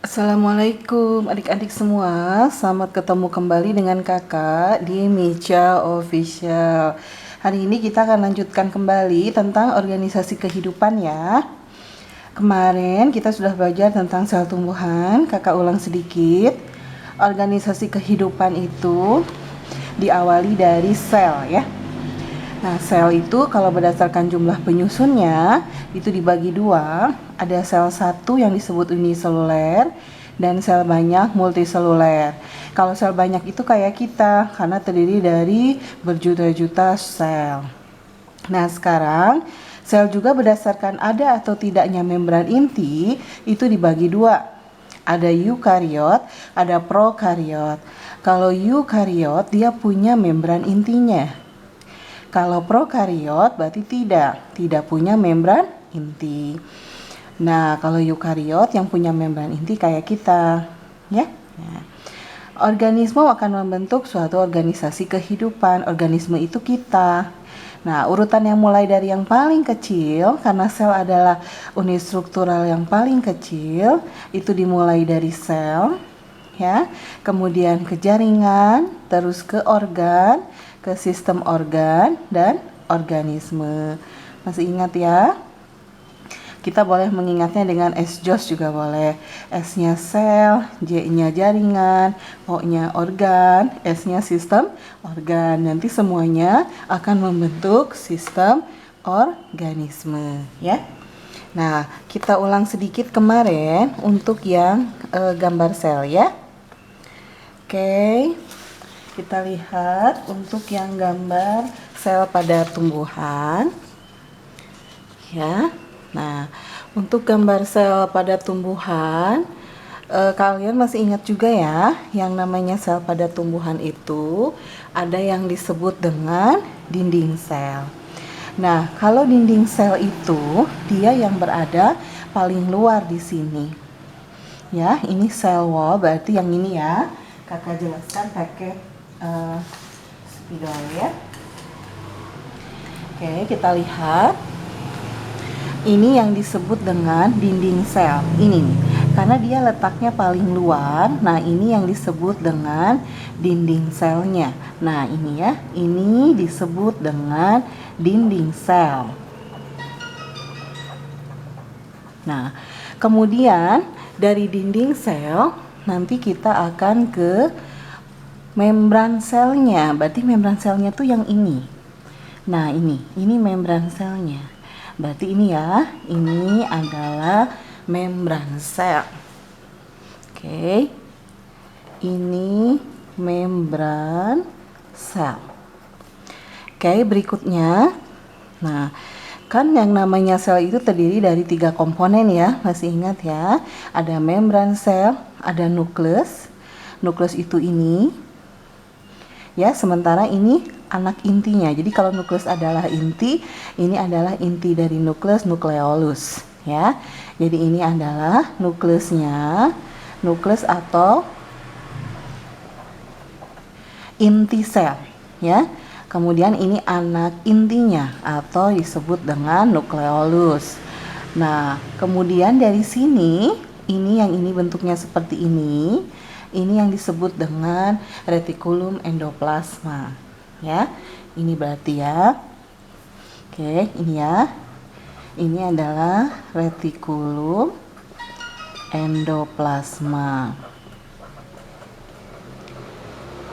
Assalamualaikum adik-adik semua, selamat ketemu kembali dengan kakak di Micha Official. Hari ini kita akan lanjutkan kembali tentang organisasi kehidupan ya. Kemarin kita sudah belajar tentang sel tumbuhan, kakak ulang sedikit. Organisasi kehidupan itu diawali dari sel ya. Nah, sel itu kalau berdasarkan jumlah penyusunnya itu dibagi dua. Ada sel satu yang disebut uniseluler dan sel banyak multiseluler. Kalau sel banyak itu kayak kita karena terdiri dari berjuta-juta sel. Nah, sekarang sel juga berdasarkan ada atau tidaknya membran inti itu dibagi dua. Ada eukariot, ada prokariot. Kalau eukariot dia punya membran intinya. Kalau prokariot berarti tidak punya membran inti. Nah, kalau eukariot yang punya membran inti kayak kita, ya. Nah, organisme akan membentuk suatu organisasi kehidupan. Organisme itu kita. Nah, urutan yang mulai dari yang paling kecil, karena sel adalah unit struktural yang paling kecil, itu dimulai dari sel, ya. Kemudian ke jaringan, terus ke organ, ke sistem organ dan organisme. Masih ingat ya? Kita boleh mengingatnya dengan S-JOS juga boleh. S-nya sel, J-nya jaringan, O-nya organ, S-nya sistem organ. Nanti semuanya akan membentuk sistem organisme ya. Nah, kita ulang sedikit kemarin untuk yang gambar sel ya. Oke. Kita lihat untuk yang gambar sel pada tumbuhan. Ya. Nah, untuk gambar sel pada tumbuhan, kalian masih ingat juga ya, yang namanya sel pada tumbuhan itu ada yang disebut dengan dinding sel. Nah, kalau dinding sel itu dia yang berada paling luar di sini. Ya, ini sel wall berarti yang ini ya. Kakak jelaskan pakai spidol ya. Oke, kita lihat. Ini yang disebut dengan dinding sel. Ini nih, karena dia letaknya paling luar. Nah, ini yang disebut dengan dinding selnya. Nah, ini ya. Ini disebut dengan dinding sel. Nah, kemudian dari dinding sel nanti kita akan ke membran selnya. Berarti membran selnya tuh yang ini. Nah, ini membran selnya. Berarti ini ya, ini adalah membran sel. Oke. Ini membran sel. Oke, berikutnya. Nah, kan yang namanya sel itu terdiri dari 3 komponen ya. Masih ingat ya? Ada membran sel, ada nukleus. Nukleus itu ini. Ya, sementara ini anak intinya. Jadi kalau nukleus adalah inti, ini adalah inti dari nukleus, nukleolus ya. Jadi ini adalah nukleusnya, nukleus atau inti sel ya. Kemudian ini anak intinya atau disebut dengan nukleolus. Nah, kemudian dari sini ini yang ini bentuknya seperti ini. Ini yang disebut dengan retikulum endoplasma ya. Ini berarti ya. Oke, ini ya. Ini adalah retikulum endoplasma.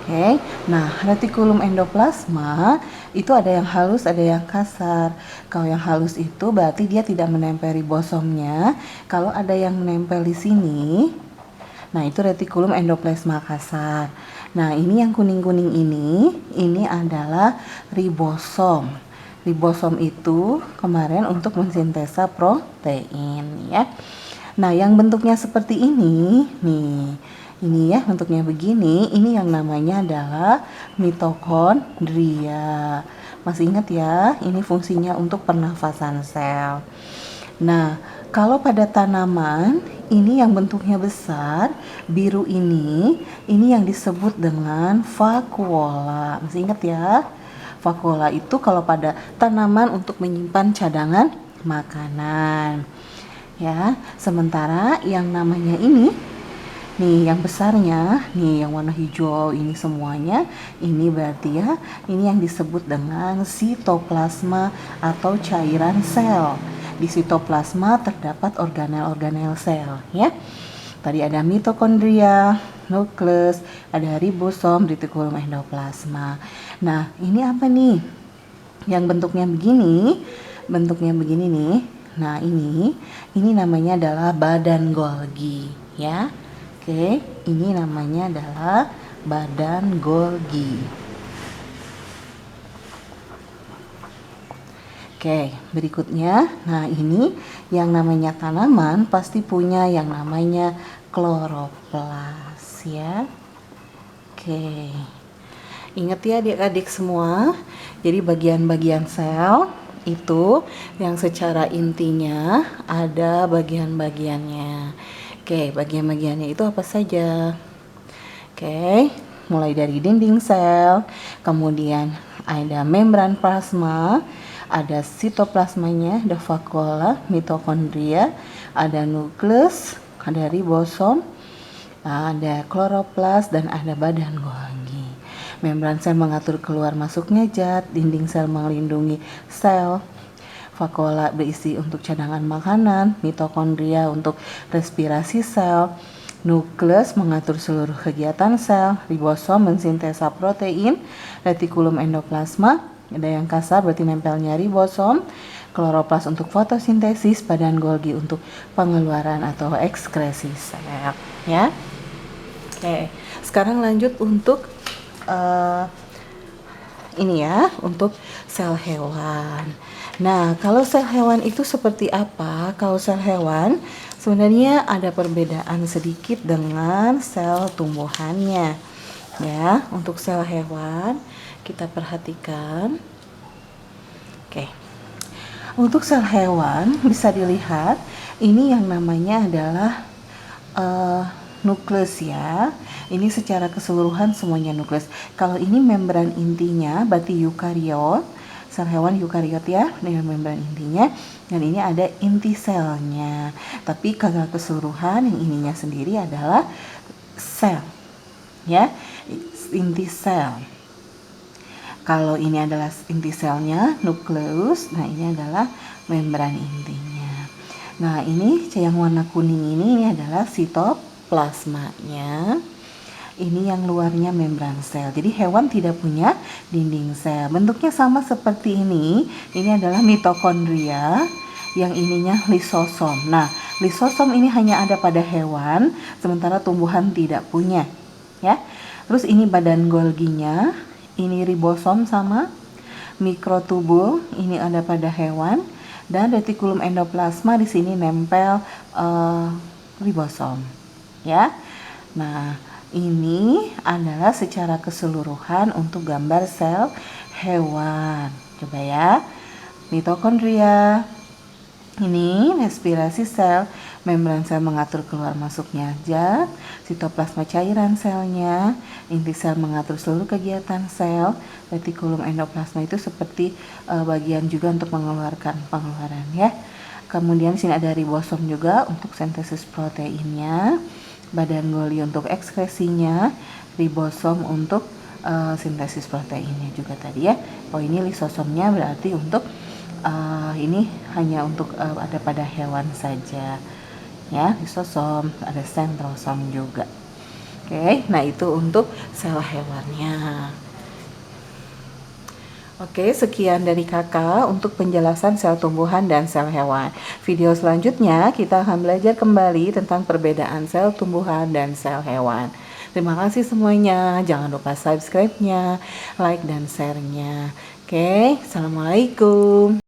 Oke. Nah, retikulum endoplasma itu ada yang halus, ada yang kasar. Kalau yang halus itu berarti dia tidak menempel ribosomnya. Kalau ada yang menempel di sini, nah, itu retikulum endoplasma kasar. Nah, ini yang kuning-kuning ini adalah ribosom. Ribosom itu kemarin untuk mensintesa protein ya. Nah, yang bentuknya seperti ini, nih. Ini ya, bentuknya begini. Ini yang namanya adalah mitokondria. Masih ingat ya, ini fungsinya untuk pernafasan sel. Nah, kalau pada tanaman, ini yang bentuknya besar, biru ini yang disebut dengan vakuola. Masih ingat ya? Vakuola itu kalau pada tanaman untuk menyimpan cadangan makanan. Ya, sementara yang namanya ini Nih yang besarnya, nih yang warna hijau ini semuanya, ini berarti ya, ini yang disebut dengan sitoplasma atau cairan sel. Di sitoplasma terdapat organel-organel sel ya. Tadi ada mitokondria, nukleus, ada ribosom, retikulum endoplasma. Nah, ini apa nih? Yang bentuknya begini nih. Nah, ini namanya adalah badan Golgi ya. Oke, ini namanya adalah badan Golgi. Oke, berikutnya, nah ini yang namanya tanaman pasti punya yang namanya kloroplas ya. Oke, ingat ya adik-adik semua, jadi bagian-bagian sel itu yang secara intinya ada bagian-bagiannya. Oke, bagian-bagiannya itu apa saja? Oke, mulai dari dinding sel, kemudian ada membran plasma, ada sitoplasmanya, ada vakuola, mitokondria, ada nukleus, ada ribosom, ada kloroplas, dan ada badan Golgi. Membran sel mengatur keluar masuknya zat, dinding sel melindungi sel, vakuola berisi untuk cadangan makanan, mitokondria untuk respirasi sel, nukleus mengatur seluruh kegiatan sel, ribosom mensintesa protein, retikulum endoplasma, ada yang kasar berarti nempelnya ribosom, kloroplas untuk fotosintesis, badan Golgi untuk pengeluaran atau ekskresi sel ya. Oke, sekarang lanjut untuk ini ya, untuk sel hewan. Nah, kalau sel hewan itu seperti apa? Kalau sel hewan sebenarnya ada perbedaan sedikit dengan sel tumbuhannya. Ya, untuk sel hewan kita perhatikan. Oke. Untuk sel hewan bisa dilihat ini yang namanya adalah nukleus ya. Ini secara keseluruhan semuanya nukleus. Kalau ini membran intinya berarti eukariot, sel hewan eukariot ya, dengan membran intinya. Dan ini ada inti selnya. Tapi kalau keseluruhan yang ininya sendiri adalah sel ya, inti sel. Kalau ini adalah inti selnya nukleus, nah ini adalah membran intinya. Nah, ini yang warna kuning ini adalah sitoplasmanya. Ini yang luarnya membran sel. Jadi hewan tidak punya dinding sel. Bentuknya sama seperti ini. Ini adalah mitokondria, yang ininya lisosom. Nah, lisosom ini hanya ada pada hewan, sementara tumbuhan tidak punya. Ya. Terus ini badan Golginya. Ini ribosom sama mikrotubul. Ini ada pada hewan. Dan retikulum endoplasma di sini nempel ribosom. Ya. Nah, ini adalah secara keseluruhan untuk gambar sel hewan. Coba ya. Mitokondria. Ini respirasi sel, membran sel mengatur keluar masuknya zat, sitoplasma cairan selnya, inti sel mengatur seluruh kegiatan sel, retikulum endoplasma itu seperti bagian juga untuk mengeluarkan pengeluaran ya. Kemudian sini ada ribosom juga untuk sintesis proteinnya, badan Golgi untuk ekskresinya, ribosom untuk sintesis proteinnya juga tadi ya. Oh, ini lisosomnya berarti untuk ini hanya untuk ada pada hewan saja ya, lisosom, ada sentrosom juga. Oke, nah itu untuk sel hewannya. Oke, sekian dari kakak untuk penjelasan sel tumbuhan dan sel hewan. Video selanjutnya kita akan belajar kembali tentang perbedaan sel tumbuhan dan sel hewan. Terima kasih semuanya. Jangan lupa subscribe-nya, like dan share-nya. Oke, assalamualaikum.